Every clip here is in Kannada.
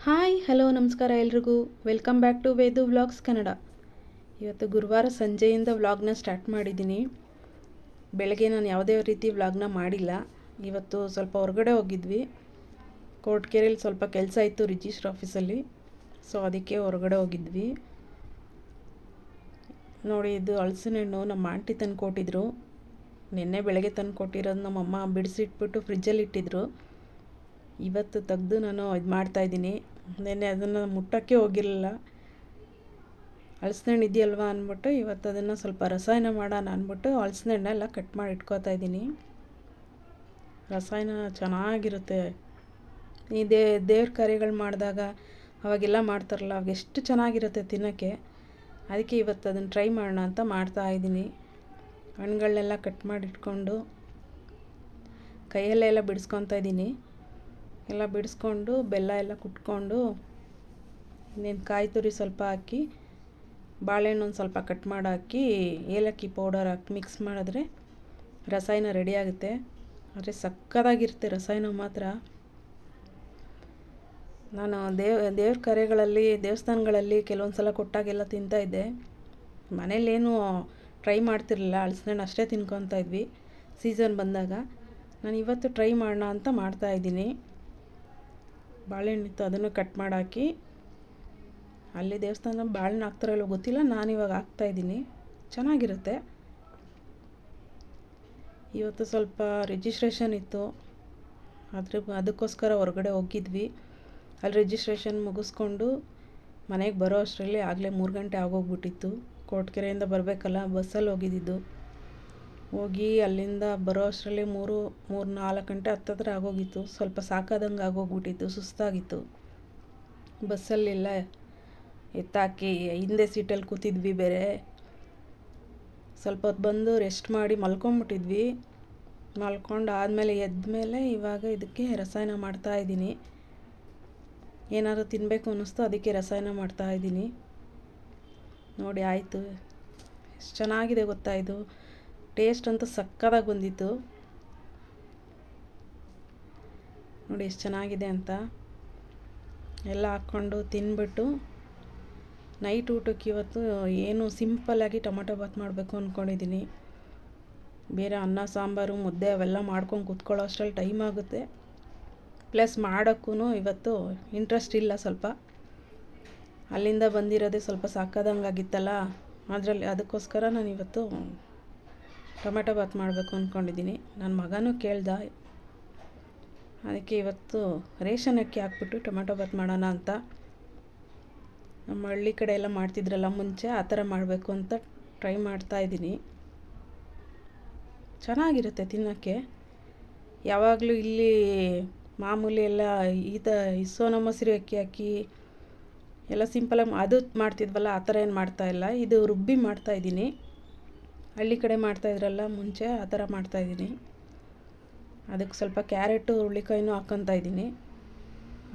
ಹಾಯ್ ಹಲೋ ನಮಸ್ಕಾರ ಎಲ್ರಿಗೂ. Welcome back to Vedu vlogs Kannada. ಇವತ್ತು ಗುರುವಾರ ಸಂಜೆಯಿಂದ ವ್ಲಾಗ್ನ ಸ್ಟಾರ್ಟ್ ಮಾಡಿದ್ದೀನಿ. ಬೆಳಗ್ಗೆ ನಾನು ಯಾವುದೇ ರೀತಿ ವ್ಲಾಗ್ನ ಮಾಡಿಲ್ಲ. ಇವತ್ತು ಸ್ವಲ್ಪ ಹೊರಗಡೆ ಹೋಗಿದ್ವಿ. ಕೋರ್ಟ್ಕೆರೆಯಲ್ಲಿ ಸ್ವಲ್ಪ ಕೆಲಸ ಇತ್ತು ರಿಜಿಸ್ಟ್ರ್ ಆಫೀಸಲ್ಲಿ. ಸೊ ಅದಕ್ಕೆ ಹೊರಗಡೆ ಹೋಗಿದ್ವಿ. ನೋಡಿ, ಇದು ಹಲಸಿನ ಹಣ್ಣು ನಮ್ಮ ಆಂಟಿ ತಂದು ಕೊಟ್ಟಿದ್ರು. ನಿನ್ನೆ ಬೆಳಗ್ಗೆ ತಂದು ಕೊಟ್ಟಿರೋದು ನಮ್ಮಮ್ಮ ಬಿಡಿಸಿಟ್ಬಿಟ್ಟು ಫ್ರಿಜ್ಜಲ್ಲಿ ಇಟ್ಟಿದ್ರು. ಇವತ್ತು ತೆಗೆದು ನಾನು ಇದು ಮಾಡ್ತಾಯಿದ್ದೀನಿ. ನೆನ್ನೆ ಅದನ್ನು ಮುಟ್ಟೋಕ್ಕೆ ಹೋಗಿರಲಿಲ್ಲ. ಹಲಸಿನ ಹಣ್ಣು ಇದೆಯಲ್ವಾ ಅಂದ್ಬಿಟ್ಟು ಇವತ್ತು ಅದನ್ನು ಸ್ವಲ್ಪ ರಸಾಯನ ಮಾಡೋಣ ಅಂದ್ಬಿಟ್ಟು ಹಲಸಿನ ಹಣ್ಣೆಲ್ಲ ಕಟ್ ಮಾಡಿ ಇಟ್ಕೋತಾ ಇದ್ದೀನಿ. ರಸಾಯನ ಚೆನ್ನಾಗಿರುತ್ತೆ. ಈ ದೇವ್ರ ಕಾರ್ಯಗಳು ಮಾಡಿದಾಗ ಅವಾಗೆಲ್ಲ ಮಾಡ್ತಾರಲ್ಲ, ಅವಾಗ ಎಷ್ಟು ಚೆನ್ನಾಗಿರುತ್ತೆ ತಿನ್ನೋಕ್ಕೆ. ಅದಕ್ಕೆ ಇವತ್ತು ಅದನ್ನು ಟ್ರೈ ಮಾಡೋಣ ಅಂತ ಮಾಡ್ತಾಯಿದ್ದೀನಿ. ಹಣ್ಣುಗಳನ್ನೆಲ್ಲ ಕಟ್ ಮಾಡಿ ಇಟ್ಕೊಂಡು ಕೈಯಲ್ಲೆಲ್ಲ ಬಿಡಿಸ್ಕೊತಾ ಇದ್ದೀನಿ. ಎಲ್ಲ ಬಿಡಿಸ್ಕೊಂಡು ಬೆಲ್ಲ ಎಲ್ಲ ಕುಟ್ಕೊಂಡು ಇನ್ನೇನು ಕಾಯಿ ತುರಿ ಸ್ವಲ್ಪ ಹಾಕಿ ಬಾಳೆಹಣ್ಣು ಒಂದು ಸ್ವಲ್ಪ ಕಟ್ ಮಾಡಿ ಹಾಕಿ ಏಲಕ್ಕಿ ಪೌಡರ್ ಹಾಕಿ ಮಿಕ್ಸ್ ಮಾಡಿದ್ರೆ ರಸಾಯನ ರೆಡಿ ಆಗುತ್ತೆ. ಆದರೆ ಸಕ್ಕತ್ತಾಗಿರುತ್ತೆ ರಸಾಯನ ಮಾತ್ರ. ನಾನು ದೇವ್ರ ಕರೆಗಳಲ್ಲಿ ದೇವಸ್ಥಾನಗಳಲ್ಲಿ ಕೆಲವೊಂದು ಸಲ ಕೊಟ್ಟಾಗೆಲ್ಲ ತಿಂತಾಯಿದ್ದೆ. ಮನೇಲೇನು ಟ್ರೈ ಮಾಡ್ತಿರಲಿಲ್ಲ, ಹಲಸಿನ ಹಣ್ಣು ಅಷ್ಟೇ ತಿನ್ಕೊತಾ ಇದ್ವಿ ಸೀಸನ್ ಬಂದಾಗ. ನಾನು ಇವತ್ತು ಟ್ರೈ ಮಾಡೋಣ ಅಂತ ಮಾಡ್ತಾಯಿದ್ದೀನಿ. ಬಾಳೆಹಣ್ಣಿತ್ತು ಅದನ್ನು ಕಟ್ ಮಾಡಿ ಹಾಕಿ, ಅಲ್ಲಿ ದೇವಸ್ಥಾನದಲ್ಲಿ ಬಾಳೆಹಣ್ಣು ಹಾಕ್ತಾರಲ್ಲೋ ಗೊತ್ತಿಲ್ಲ, ನಾನಿವಾಗ ಹಾಕ್ತಾಯಿದ್ದೀನಿ. ಚೆನ್ನಾಗಿರುತ್ತೆ. ಇವತ್ತು ಸ್ವಲ್ಪ ರಿಜಿಸ್ಟ್ರೇಷನ್ ಇತ್ತು, ಅದಕ್ಕೋಸ್ಕರ ಹೊರಗಡೆ ಹೋಗಿದ್ವಿ. ಅಲ್ಲಿ ರಿಜಿಸ್ಟ್ರೇಷನ್ ಮುಗಿಸ್ಕೊಂಡು ಮನೆಗೆ ಬರೋ ಅಷ್ಟರಲ್ಲಿ ಆಗಲೇ 3 ಗಂಟೆ ಆಗೋಗ್ಬಿಟ್ಟಿತ್ತು. ಕೋರ್ಟ್ಕೆರೆಯಿಂದ ಬರಬೇಕಲ್ಲ, ಬಸ್ಸಲ್ಲಿ ಹೋಗಿದ್ದಿದ್ದು. ಹೋಗಿ ಅಲ್ಲಿಂದ ಬರೋ ಅಷ್ಟರಲ್ಲಿ 4 ಗಂಟೆ ಹತ್ತತ್ರ ಆಗೋಗಿತ್ತು. ಸ್ವಲ್ಪ ಸಾಕಾದಂಗೆ ಆಗೋಗ್ಬಿಟ್ಟಿತ್ತು, ಸುಸ್ತಾಗಿತ್ತು. ಬಸ್ಸಲ್ಲೆಲ್ಲ ಎತ್ತಾಕಿ ಹಿಂದೆ ಸೀಟಲ್ಲಿ ಕೂತಿದ್ವಿ ಬೇರೆ. ಸ್ವಲ್ಪ ಹೊತ್ತು ಬಂದು ರೆಸ್ಟ್ ಮಾಡಿ ಮಲ್ಕೊಂಬಿಟ್ಟಿದ್ವಿ. ಮಲ್ಕೊಂಡು ಆದಮೇಲೆ ಎದ್ಮೇಲೆ ಇವಾಗ ಇದಕ್ಕೆ ರಸಾಯನ ಮಾಡ್ತಾಯಿದ್ದೀನಿ. ಏನಾದರೂ ತಿನ್ನಬೇಕು ಅನ್ನಿಸ್ತು, ಅದಕ್ಕೆ ರಸಾಯನ ಮಾಡ್ತಾಯಿದ್ದೀನಿ. ನೋಡಿ ಆಯಿತು. ಎಷ್ಟು ಚೆನ್ನಾಗಿದೆ ಗೊತ್ತಾ ಇದು. ಟೇಸ್ಟ್ ಅಂತೂ ಸಕ್ಕತ್ತಾಗಿ ಬಂದಿತ್ತು. ನೋಡಿ ಎಷ್ಟು ಚೆನ್ನಾಗಿದೆ ಅಂತ. ಎಲ್ಲ ಹಾಕ್ಕೊಂಡು ತಿಂದ್ಬಿಟ್ಟು ನೈಟ್ ಊಟಕ್ಕೆ ಇವತ್ತು ಏನು ಸಿಂಪಲ್ಲಾಗಿ ಟೊಮಟೊ ಬಾತ್ ಮಾಡಬೇಕು ಅಂದ್ಕೊಂಡಿದ್ದೀನಿ. ಬೇರೆ ಅನ್ನ ಸಾಂಬಾರು ಮುದ್ದೆ ಅವೆಲ್ಲ ಮಾಡ್ಕೊಂಡು ಕೂತ್ಕೊಳ್ಳೋ ಅಷ್ಟರಲ್ಲಿ ಟೈಮ್ ಆಗುತ್ತೆ. ಪ್ಲಸ್ ಮಾಡೋಕ್ಕೂ ಇವತ್ತು ಇಂಟ್ರೆಸ್ಟ್ ಇಲ್ಲ. ಸ್ವಲ್ಪ ಅಲ್ಲಿಂದ ಬಂದಿರೋದೇ ಸ್ವಲ್ಪ ಸಾಕಾದಂಗಾಗಿತ್ತಲ್ಲ, ಅದಕ್ಕೋಸ್ಕರ ನಾನು ಇವತ್ತು ಟೊಮೆಟೊ ಬಾತ್ ಮಾಡಬೇಕು ಅಂದ್ಕೊಂಡಿದ್ದೀನಿ. ನನ್ನ ಮಗನೂ ಕೇಳ್ದ, ಅದಕ್ಕೆ ಇವತ್ತು ರೇಷನ್ ಅಕ್ಕಿ ಹಾಕ್ಬಿಟ್ಟು ಟೊಮೆಟೊ ಬಾತ್ ಮಾಡೋಣ ಅಂತ. ನಮ್ಮ ಹಳ್ಳಿ ಕಡೆ ಎಲ್ಲ ಮಾಡ್ತಿದ್ರಲ್ಲ ಮುಂಚೆ, ಆ ಥರ ಮಾಡಬೇಕು ಅಂತ ಟ್ರೈ ಮಾಡ್ತಾಯಿದ್ದೀನಿ. ಚೆನ್ನಾಗಿರುತ್ತೆ ತಿನ್ನೋಕ್ಕೆ. ಯಾವಾಗಲೂ ಇಲ್ಲಿ ಮಾಮೂಲಿ ಎಲ್ಲ ಈ ಸೋನಾ ಮಸೂರಿ ಅಕ್ಕಿ ಹಾಕಿ ಎಲ್ಲ ಸಿಂಪಲಾಗಿ ಅದು ಮಾಡ್ತಿದ್ವಲ್ಲ, ಆ ಥರ ಏನು ಮಾಡ್ತಾಯಿಲ್ಲ. ಇದು ರುಬ್ಬಿ ಮಾಡ್ತಾಯಿದ್ದೀನಿ. ಹಳ್ಳಿ ಕಡೆ ಮಾಡ್ತಾಯಿದ್ರಲ್ಲ ಮುಂಚೆ, ಆ ಥರ ಮಾಡ್ತಾಯಿದ್ದೀನಿ. ಅದಕ್ಕೆ ಸ್ವಲ್ಪ ಕ್ಯಾರೆಟು ಹುರುಳಿಕಾಯಿನೂ ಹಾಕ್ಕೊತಾ ಇದ್ದೀನಿ.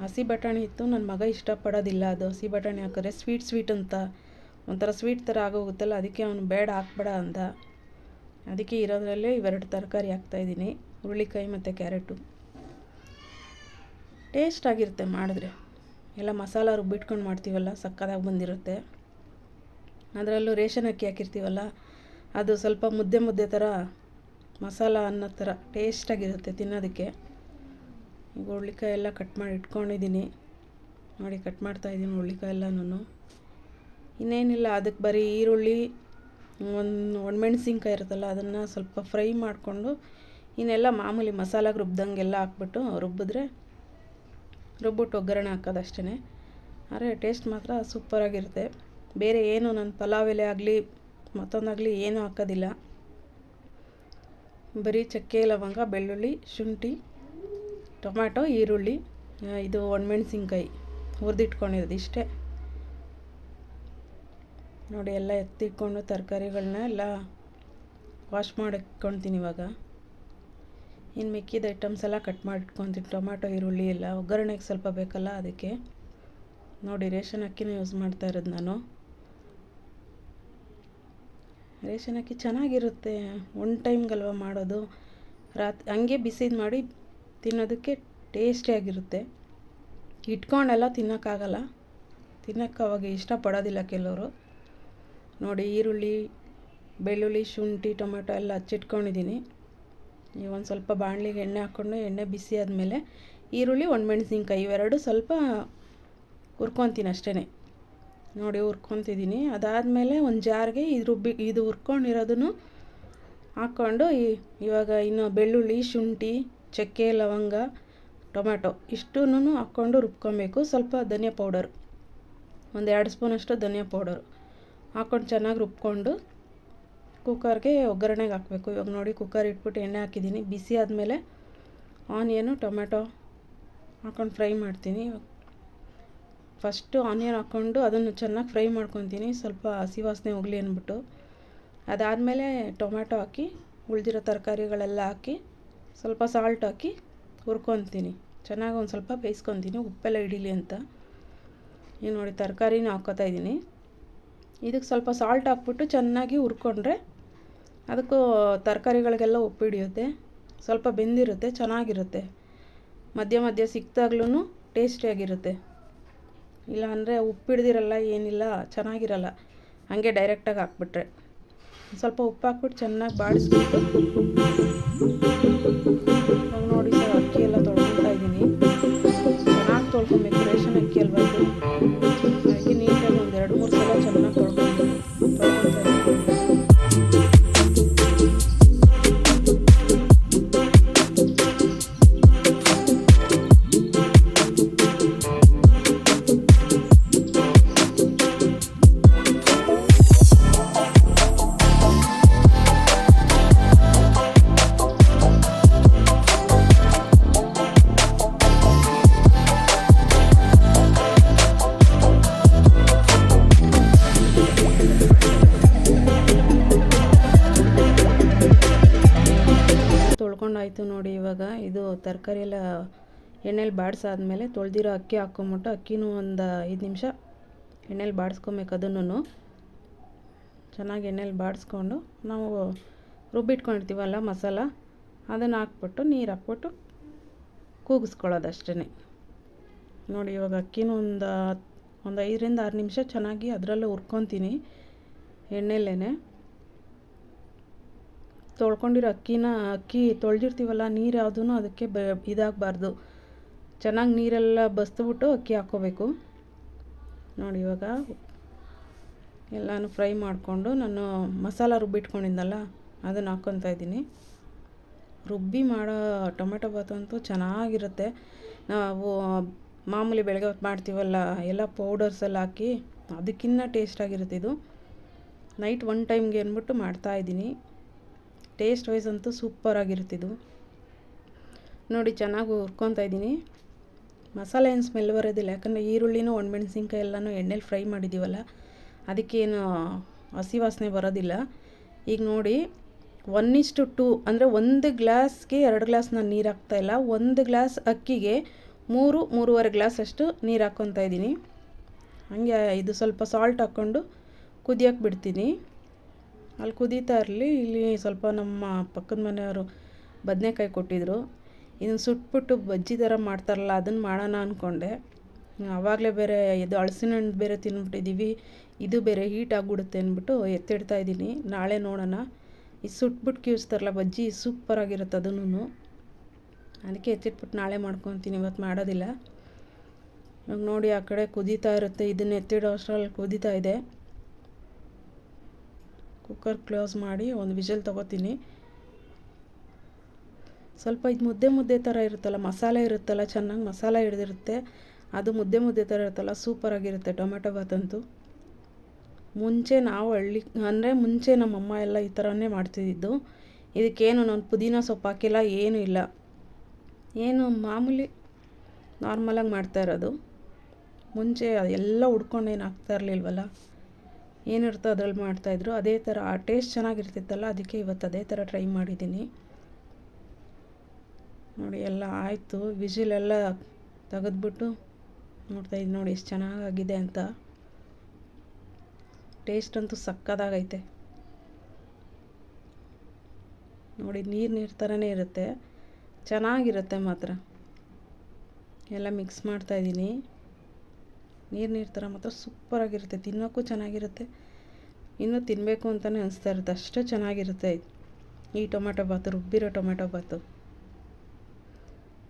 ಹಸಿ ಬಟಾಣಿ ಇತ್ತು, ನನ್ನ ಮಗ ಇಷ್ಟಪಡೋದಿಲ್ಲ ಅದು ಹಸಿ ಬಟಾಣಿ ಹಾಕಿದ್ರೆ ಸ್ವೀಟ್ ಅಂತ ಒಂಥರ ಸ್ವೀಟ್ ಥರ ಆಗೋಗುತ್ತಲ್ಲ, ಅದಕ್ಕೆ ಅವನು ಬೇಡ ಹಾಕ್ಬೇಡ ಅಂದ. ಅದಕ್ಕೆ ಇರೋದ್ರಲ್ಲೇ ಇವೆರಡು ತರಕಾರಿ ಹಾಕ್ತಾಯಿದ್ದೀನಿ, ಹುರುಳಿಕಾಯಿ ಮತ್ತು ಕ್ಯಾರೆಟು. ಟೇಸ್ಟಾಗಿರುತ್ತೆ ಮಾಡಿದ್ರೆ. ಎಲ್ಲ ಮಸಾಲ ರುಬ್ಬಿಟ್ಕೊಂಡು ಮಾಡ್ತೀವಲ್ಲ, ಸಕ್ಕತ್ತಾಗಿ ಬಂದಿರುತ್ತೆ. ಅದರಲ್ಲೂ ರೇಷನ್ ಅಕ್ಕಿ ಹಾಕಿರ್ತೀವಲ್ಲ, ಅದು ಸ್ವಲ್ಪ ಮುದ್ದೆ ಥರ ಮಸಾಲ ಅನ್ನೋ ಥರ ಟೇಸ್ಟಾಗಿರುತ್ತೆ ತಿನ್ನೋದಕ್ಕೆ. ಈಗ ಹುರುಳಿಕಾಯಿ ಎಲ್ಲ ಕಟ್ ಮಾಡಿ ಇಟ್ಕೊಂಡಿದ್ದೀನಿ. ನೋಡಿ ಕಟ್ ಮಾಡ್ತಾಯಿದ್ದೀನಿ ಹುರುಳಿಕಾಯಿ ಎಲ್ಲನೂ. ಇನ್ನೇನಿಲ್ಲ, ಅದಕ್ಕೆ ಬರೀ ಈರುಳ್ಳಿ, ಒಣಮೆಣ್ಸಿನ್ಕಾಯಿ ಇರುತ್ತಲ್ಲ, ಅದನ್ನು ಸ್ವಲ್ಪ ಫ್ರೈ ಮಾಡಿಕೊಂಡು ಇನ್ನೆಲ್ಲ ಮಾಮೂಲಿ ಮಸಾಲಾಗೆ ರುಬ್ದಂಗೆಲ್ಲ ಹಾಕ್ಬಿಟ್ಟು ರುಬ್ಬಿಟ್ಟು ಒಗ್ಗರಣೆ ಹಾಕೋದಷ್ಟೇ. ಆದರೆ ಟೇಸ್ಟ್ ಮಾತ್ರ ಸೂಪರಾಗಿರುತ್ತೆ. ಬೇರೆ ಏನು ನಾನು ಪಲಾವ್ ಎಲೆ ಆಗಲಿ ಮತ್ತೊಂದಾಗಲಿ ಏನೂ ಹಾಕೋದಿಲ್ಲ. ಬರೀ ಚಕ್ಕೆ ಲವಂಗ ಬೆಳ್ಳುಳ್ಳಿ ಶುಂಠಿ ಟೊಮ್ಯಾಟೊ ಈರುಳ್ಳಿ ಇದು ಒಣಮೆಣ್ಸಿನ್ಕಾಯಿ ಹುರಿದಿಟ್ಕೊಂಡಿರೋದು ಇಷ್ಟೇ. ನೋಡಿ ಎಲ್ಲ ಎತ್ತಿಟ್ಕೊಂಡು ತರಕಾರಿಗಳನ್ನ ಎಲ್ಲ ವಾಶ್ ಮಾಡಿ ಇಟ್ಕೊಳ್ತೀನಿ. ಇವಾಗ ಇನ್ನು ಮಿಕ್ಕಿದ ಐಟಮ್ಸ್ ಎಲ್ಲ ಕಟ್ ಮಾಡಿ ಇಟ್ಕೊತೀನಿ. ಟೊಮ್ಯಾಟೊ ಈರುಳ್ಳಿ ಎಲ್ಲ ಒಗ್ಗರಣೆಗೆ ಸ್ವಲ್ಪ ಬೇಕಲ್ಲ, ಅದಕ್ಕೆ. ನೋಡಿ ರೇಷನ್ ಅಕ್ಕಿನ ಯೂಸ್ ಮಾಡ್ತಾ ಇರೋದು ನಾನು. ರೇಷನ್ ಅಕ್ಕಿ ಚೆನ್ನಾಗಿರುತ್ತೆ, ಒನ್ ಟೈಮ್ಗಲ್ವ ಮಾಡೋದು. ಹಂಗೆ ಬಿಸಿದು ಮಾಡಿ ತಿನ್ನೋದಕ್ಕೆ ಟೇಸ್ಟಿಯಾಗಿರುತ್ತೆ. ಇಟ್ಕೊಂಡೆಲ್ಲ ತಿನ್ನೋಕ್ಕಾಗಲ್ಲ, ತಿನ್ನೋಕ್ಕೆ ಅವಾಗ ಇಷ್ಟಪಡೋದಿಲ್ಲ ಕೆಲವರು. ನೋಡಿ ಈರುಳ್ಳಿ, ಬೆಳ್ಳುಳ್ಳಿ, ಶುಂಠಿ, ಟೊಮೆಟೊ ಎಲ್ಲ ಹಚ್ಚಿಟ್ಕೊಂಡಿದ್ದೀನಿ. ಈಗ ಒಂದು ಸ್ವಲ್ಪ ಬಾಣಲಿಗೆ ಎಣ್ಣೆ ಹಾಕ್ಕೊಂಡು ಎಣ್ಣೆ ಬಿಸಿ ಆದಮೇಲೆ ಈರುಳ್ಳಿ, ಒಣಮೆಣ್ಸಿನ್ಕಾಯಿ ಇವೆರಡು ಸ್ವಲ್ಪ ಹುರ್ಕೊತೀನಿ ಅಷ್ಟೇ. ನೋಡಿ ಹುರ್ಕೊತಿದ್ದೀನಿ. ಅದಾದಮೇಲೆ ಒಂದು ಜಾರ್ಗೆ ಇದು ಹುರ್ಕೊಂಡಿರೋದನ್ನು ಹಾಕ್ಕೊಂಡು ಇವಾಗ ಇನ್ನು ಬೆಳ್ಳುಳ್ಳಿ, ಶುಂಠಿ, ಚಕ್ಕೆ, ಲವಂಗ, ಟೊಮೆಟೊ ಇಷ್ಟೂ ಹಾಕ್ಕೊಂಡು ರುಬ್ಕೊಬೇಕು. ಸ್ವಲ್ಪ ಧನಿಯಾ ಪೌಡರ್, ಒಂದು 2 ಸ್ಪೂನಷ್ಟು ಧನಿಯಾ ಪೌಡರು ಹಾಕ್ಕೊಂಡು ಚೆನ್ನಾಗಿ ರುಬ್ಕೊಂಡು ಕುಕ್ಕರ್ಗೆ ಒಗ್ಗರಣೆಗೆ ಹಾಕಬೇಕು. ಇವಾಗ ನೋಡಿ ಕುಕ್ಕರ್ ಇಟ್ಬಿಟ್ಟು ಎಣ್ಣೆ ಹಾಕಿದ್ದೀನಿ. ಬಿಸಿ ಆದಮೇಲೆ ಆನಿಯನು, ಟೊಮೆಟೊ ಹಾಕ್ಕೊಂಡು ಫ್ರೈ ಮಾಡ್ತೀನಿ. ಫಸ್ಟು ಆನಿಯನ್ ಹಾಕ್ಕೊಂಡು ಅದನ್ನು ಚೆನ್ನಾಗಿ ಫ್ರೈ ಮಾಡ್ಕೊತೀನಿ, ಸ್ವಲ್ಪ ಹಸಿ ವಾಸನೆ ಹೋಗಲಿ ಅಂದ್ಬಿಟ್ಟು. ಅದಾದಮೇಲೆ ಟೊಮೆಟೊ ಹಾಕಿ ಉಳಿದಿರೋ ತರಕಾರಿಗಳೆಲ್ಲ ಹಾಕಿ ಸ್ವಲ್ಪ ಸಾಲ್ಟ್ ಹಾಕಿ ಹುರ್ಕೊತೀನಿ. ಚೆನ್ನಾಗಿ ಒಂದು ಸ್ವಲ್ಪ ಬೇಯಿಸ್ಕೊತೀನಿ, ಉಪ್ಪೆಲ್ಲ ಹಿಡೀಲಿ ಅಂತ. ಈಗ ನೋಡಿ ತರಕಾರಿನ ಹಾಕ್ಕೋತಾ ಇದ್ದೀನಿ. ಇದಕ್ಕೆ ಸ್ವಲ್ಪ ಸಾಲ್ಟ್ ಹಾಕ್ಬಿಟ್ಟು ಚೆನ್ನಾಗಿ ಹುರ್ಕೊಂಡ್ರೆ ಅದಕ್ಕೂ ತರಕಾರಿಗಳಿಗೆಲ್ಲ ಉಪ್ಪು ಹಿಡಿಯುತ್ತೆ, ಸ್ವಲ್ಪ ಬೆಂದಿರುತ್ತೆ, ಚೆನ್ನಾಗಿರುತ್ತೆ. ಮಧ್ಯ ಮಧ್ಯ ಸಿಕ್ತಾಗ್ಲೂ ಟೇಸ್ಟಿಯಾಗಿರುತ್ತೆ. ಇಲ್ಲಾಂದರೆ ಉಪ್ಪು ಹಿಡ್ದಿರಲ್ಲ, ಏನಿಲ್ಲ, ಚೆನ್ನಾಗಿರಲ್ಲ ಹಾಗೆ ಡೈರೆಕ್ಟಾಗಿ ಹಾಕ್ಬಿಟ್ರೆ. ಸ್ವಲ್ಪ ಉಪ್ಪು ಹಾಕ್ಬಿಟ್ಟು ಚೆನ್ನಾಗಿ ಬಾಡಿಸ್ಬಿಟ್ಟು ನೋಡಿ ಸರ್ ಅಕ್ಕಿ ಎಲ್ಲ ತೊಳ್ಕೊತಾ ಇದ್ದೀನಿ. ಚೆನ್ನಾಗಿ ತೊಳ್ಕೊಬೇಕು, ರೇಷನ್ ಅಕ್ಕಿ ಅಲ್ವಾ ಇದು. ಹಾಗೆ ನೀಟಾಗಿ ಒಂದು 2-3 ಸಲ ಚೆನ್ನಾಗಿ ತೊಳ್ಕೊತಾ ಇದ್ದೀನಿ. ತೊಳ್ಕೊಂಡಾಯ್ತು ನೋಡಿ. ಇವಾಗ ಇದು ತರಕಾರಿ ಎಲ್ಲ ಎಣ್ಣೆಲಿ ಬಾಡಿಸಾದ್ಮೇಲೆ ತೊಳೆದಿರೋ ಅಕ್ಕಿ ಹಾಕ್ಕೊಂಬಿಟ್ಟು ಅಕ್ಕಿನೂ ಒಂದು 5 ನಿಮಿಷ ಎಣ್ಣೆಲಿ ಬಾಡಿಸ್ಕೊಬೇಕು. ಅದನ್ನು ಚೆನ್ನಾಗಿ ಎಣ್ಣೆಲಿ ಬಾಡಿಸ್ಕೊಂಡು ನಾವು ರುಬ್ಬಿಟ್ಕೊಂಡಿರ್ತೀವಲ್ಲ ಮಸಾಲ, ಅದನ್ನು ಹಾಕ್ಬಿಟ್ಟು ನೀರು ಹಾಕ್ಬಿಟ್ಟು ಕೂಗಿಸ್ಕೊಳ್ಳೋದು ಅಷ್ಟೇ. ನೋಡಿ ಇವಾಗ ಅಕ್ಕಿನೂ ಒಂದು 5-6 ನಿಮಿಷ ಚೆನ್ನಾಗಿ ಅದರಲ್ಲೇ ಹುರ್ಕೊತೀನಿ ಎಣ್ಣೆಲ್ಲೇ. ತೊಳ್ಕೊಂಡಿರೋ ಅಕ್ಕಿ ತೊಳೆದಿರ್ತೀವಲ್ಲ, ನೀರು ಯಾವುದೂ ಅದಕ್ಕೆ ಇದಾಗಬಾರ್ದು. ಚೆನ್ನಾಗಿ ನೀರೆಲ್ಲ ಬಸ್ದುಬಿಟ್ಟು ಅಕ್ಕಿ ಹಾಕ್ಕೋಬೇಕು. ನೋಡಿ ಇವಾಗ ಎಲ್ಲನೂ ಫ್ರೈ ಮಾಡಿಕೊಂಡು ನಾನು ಮಸಾಲ ರುಬ್ಬಿಟ್ಕೊಂಡಿದ್ದಲ್ಲ ಅದನ್ನು ಹಾಕ್ಕೊತಾ ಇದ್ದೀನಿ. ರುಬ್ಬಿ ಮಾಡೋ ಟೊಮೆಟೊ ಬಾತ್ ಅಂತೂ ಚೆನ್ನಾಗಿರುತ್ತೆ. ನಾವು ಮಾಮೂಲಿ ಬೆಳಗ್ಗೆ ಹೊತ್ತು ಮಾಡ್ತೀವಲ್ಲ ಎಲ್ಲ ಪೌಡರ್ಸ್ ಎಲ್ಲ ಹಾಕಿ, ಅದಕ್ಕಿಂತ ಟೇಸ್ಟಾಗಿರುತ್ತೆ ಇದು. ನೈಟ್ 1 ಟೈಮ್ಗೆ ಅಂದ್ಬಿಟ್ಟು ಮಾಡ್ತಾಯಿದ್ದೀನಿ. ಟೇಸ್ಟ್ ವೈಸ್ ಅಂತೂ ಸೂಪರಾಗಿರುತ್ತಿದ್ದು. ನೋಡಿ ಚೆನ್ನಾಗಿ ಹುರ್ಕೊತಾ ಇದ್ದೀನಿ. ಮಸಾಲೆ ಏನು ಸ್ಮೆಲ್ ಬರೋದಿಲ್ಲ, ಯಾಕಂದರೆ ಈರುಳ್ಳಿನೂ ಒಣಮೆಣ್ಸಿನ್ಕಾಯಿ ಎಲ್ಲನೂ ಎಣ್ಣೆಲಿ ಫ್ರೈ ಮಾಡಿದ್ದೀವಲ್ಲ, ಅದಕ್ಕೇನು ಹಸಿ ವಾಸನೆ ಬರೋದಿಲ್ಲ. ಈಗ ನೋಡಿ 1:2 ಅಂದರೆ 1 ಗ್ಲಾಸ್ಗೆ 2 ಗ್ಲಾಸ್ ನಾನು ನೀರು ಹಾಕ್ತಾಯಿಲ್ಲ. 1 ಗ್ಲಾಸ್ ಅಕ್ಕಿಗೆ 3-3.5 ಗ್ಲಾಸ್ ಅಷ್ಟು ನೀರು ಹಾಕ್ಕೊತಾ ಇದ್ದೀನಿ. ಹಾಗೆ ಇದು ಸ್ವಲ್ಪ ಸಾಲ್ಟ್ ಹಾಕ್ಕೊಂಡು ಕುದಿಯೋಕ್ಕೆ ಬಿಡ್ತೀನಿ. ಅಲ್ಲಿ ಕುದೀತಾ ಇರಲಿ. ಇಲ್ಲಿ ಸ್ವಲ್ಪ ನಮ್ಮ ಪಕ್ಕದ ಮನೆಯವರು ಬದನೆಕಾಯಿ ಕೊಟ್ಟಿದ್ದರು. ಇದನ್ನು ಸುಟ್ಬಿಟ್ಟು ಬಜ್ಜಿ ಥರ ಮಾಡ್ತಾರಲ್ಲ, ಅದನ್ನು ಮಾಡೋಣ ಅಂದ್ಕೊಂಡೆ. ಆವಾಗಲೇ ಬೇರೆ ಇದು ಹಲಸಿನ ಹಣ್ಣು ಬೇರೆ ತಿಂದ್ಬಿಟ್ಟಿದ್ದೀವಿ, ಇದು ಬೇರೆ ಹೀಟ್ ಆಗಿಬಿಡುತ್ತೆ ಅಂದ್ಬಿಟ್ಟು ಎತ್ತಿಡ್ತಾ ಇದ್ದೀನಿ. ನಾಳೆ ನೋಡೋಣ. ಇದು ಸುಟ್ಬಿಟ್ಟು ಕಿವಿಸ್ತಾರಲ್ಲ ಬಜ್ಜಿ, ಸೂಪರಾಗಿರುತ್ತೆ ಅದನ್ನು. ಅದಕ್ಕೆ ಎತ್ತಿಟ್ಬಿಟ್ಟು ನಾಳೆ ಮಾಡ್ಕೊತೀನಿ, ಇವತ್ತು ಮಾಡೋದಿಲ್ಲ. ಇವಾಗ ನೋಡಿ ಆ ಕಡೆ ಕುದೀತಾ ಇರುತ್ತೆ, ಇದನ್ನು ಎತ್ತಿಡೋ ಅಷ್ಟರಲ್ಲಿ ಕುದೀತಾ ಇದೆ. ಕುಕ್ಕರ್ ಕ್ಲೋಸ್ ಮಾಡಿ ಒಂದು ವಿಷಲ್ ತೊಗೋತೀನಿ. ಸ್ವಲ್ಪ ಇದು ಮುದ್ದೆ ಥರ ಇರುತ್ತಲ್ಲ, ಮಸಾಲೆ ಇರುತ್ತಲ್ಲ, ಚೆನ್ನಾಗಿ ಮಸಾಲೆ ಹಿಡಿದಿರುತ್ತೆ. ಅದು ಮುದ್ದೆ ಥರ ಇರುತ್ತಲ್ಲ, ಸೂಪರಾಗಿರುತ್ತೆ ಟೊಮೆಟೊ ಬಾತ್ ಅಂತೂ. ಮುಂಚೆ ನಾವು ಮುಂಚೆ ನಮ್ಮಮ್ಮ ಎಲ್ಲ ಈ ಥರನೇ ಮಾಡ್ತಿದ್ದಿದ್ದು. ಇದಕ್ಕೇನು ನಾನು ಪುದೀನ ಸೊಪ್ಪು ಹಾಕಿಲ್ಲ, ಏನೂ ಇಲ್ಲ, ಏನು ಮಾಮೂಲಿ ನಾರ್ಮಲಾಗಿ ಮಾಡ್ತಾ ಇರೋದು. ಮುಂಚೆ ಎಲ್ಲ ಹುಡ್ಕೊಂಡು ಏನು ಹಾಕ್ತಾ ಇರಲಿಲ್ವಲ್ಲ, ಏನಿರುತ್ತೋ ಅದ್ರಲ್ಲಿ ಮಾಡ್ತಾಯಿದ್ರು. ಅದೇ ಥರ ಆ ಟೇಸ್ಟ್ ಚೆನ್ನಾಗಿರ್ತಿತ್ತಲ್ಲ, ಅದಕ್ಕೆ ಇವತ್ತು ಅದೇ ಥರ ಟ್ರೈ ಮಾಡಿದ್ದೀನಿ. ನೋಡಿ ಎಲ್ಲ ಆಯಿತು, ವಿಜಿಲೆಲ್ಲ ತೆಗೆದ್ಬಿಟ್ಟು ನೋಡ್ತಾಯಿದ್ದೀನಿ. ನೋಡಿ ಎಷ್ಟು ಚೆನ್ನಾಗಾಗಿದೆ ಅಂತ. ಟೇಸ್ಟ್ ಅಂತೂ ಸಕ್ಕತ್ತಾಗೈತೆ. ನೋಡಿ ನೀರು ಥರನೇ ಇರುತ್ತೆ, ಚೆನ್ನಾಗಿರುತ್ತೆ ಮಾತ್ರ. ಎಲ್ಲ ಮಿಕ್ಸ್ ಮಾಡ್ತಾಯಿದ್ದೀನಿ. ನೀರು ಥರ ಮಾತ್ರ ಸೂಪರಾಗಿರುತ್ತೆ, ತಿನ್ನೋಕ್ಕೂ ಚೆನ್ನಾಗಿರುತ್ತೆ, ಇನ್ನೂ ತಿನ್ನಬೇಕು ಅಂತಲೇ ಅನಿಸ್ತಾ ಇರುತ್ತೆ, ಅಷ್ಟು ಚೆನ್ನಾಗಿರುತ್ತೆ ಈ ಟೊಮೆಟೊ ಬಾತು, ರುಬ್ಬಿರೋ ಟೊಮೆಟೊ ಬಾತು.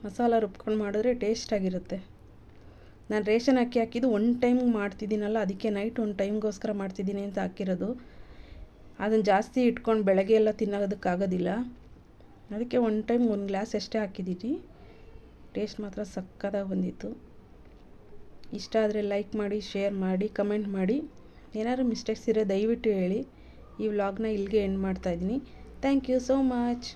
ಮಸಾಲ ರುಬ್ಕೊಂಡು ಮಾಡಿದ್ರೆ ಟೇಸ್ಟಾಗಿರುತ್ತೆ. ನಾನು ರೇಷನ್ ಅಕ್ಕಿ ಹಾಕಿದ್ದು ಒನ್ ಟೈಮ್ ಮಾಡ್ತಿದ್ದೀನಲ್ಲ, ಅದಕ್ಕೆ ನೈಟ್ ಒಂದು ಟೈಮ್ಗೋಸ್ಕರ ಮಾಡ್ತಿದ್ದೀನಿ ಅಂತ ಹಾಕಿರೋದು. ಅದನ್ನು ಜಾಸ್ತಿ ಇಟ್ಕೊಂಡು ಬೆಳಗ್ಗೆ ಎಲ್ಲ ತಿನ್ನೋದಕ್ಕಾಗೋದಿಲ್ಲ, ಅದಕ್ಕೆ ಒನ್ ಟೈಮ್ 1 ಗ್ಲಾಸ್ ಅಷ್ಟೇ ಹಾಕಿದ್ದೀನಿ. ಟೇಸ್ಟ್ ಮಾತ್ರ ಸಕ್ಕತ್ತಾಗಿ ಬಂದಿತ್ತು. ಇಷ್ಟ ಆದರೆ ಲೈಕ್ ಮಾಡಿ, ಶೇರ್ ಮಾಡಿ, ಕಮೆಂಟ್ ಮಾಡಿ. ಏನಾದ್ರು ಮಿಸ್ಟೇಕ್ಸ್ ಇರೋ ದಯವಿಟ್ಟು ಹೇಳಿ. ಈ ವ್ಲಾಗ್ನ ಇಲ್ಲಿಗೆ ಎಂಡ್ ಮಾಡ್ತಾಯಿದ್ದೀನಿ. Thank you so much.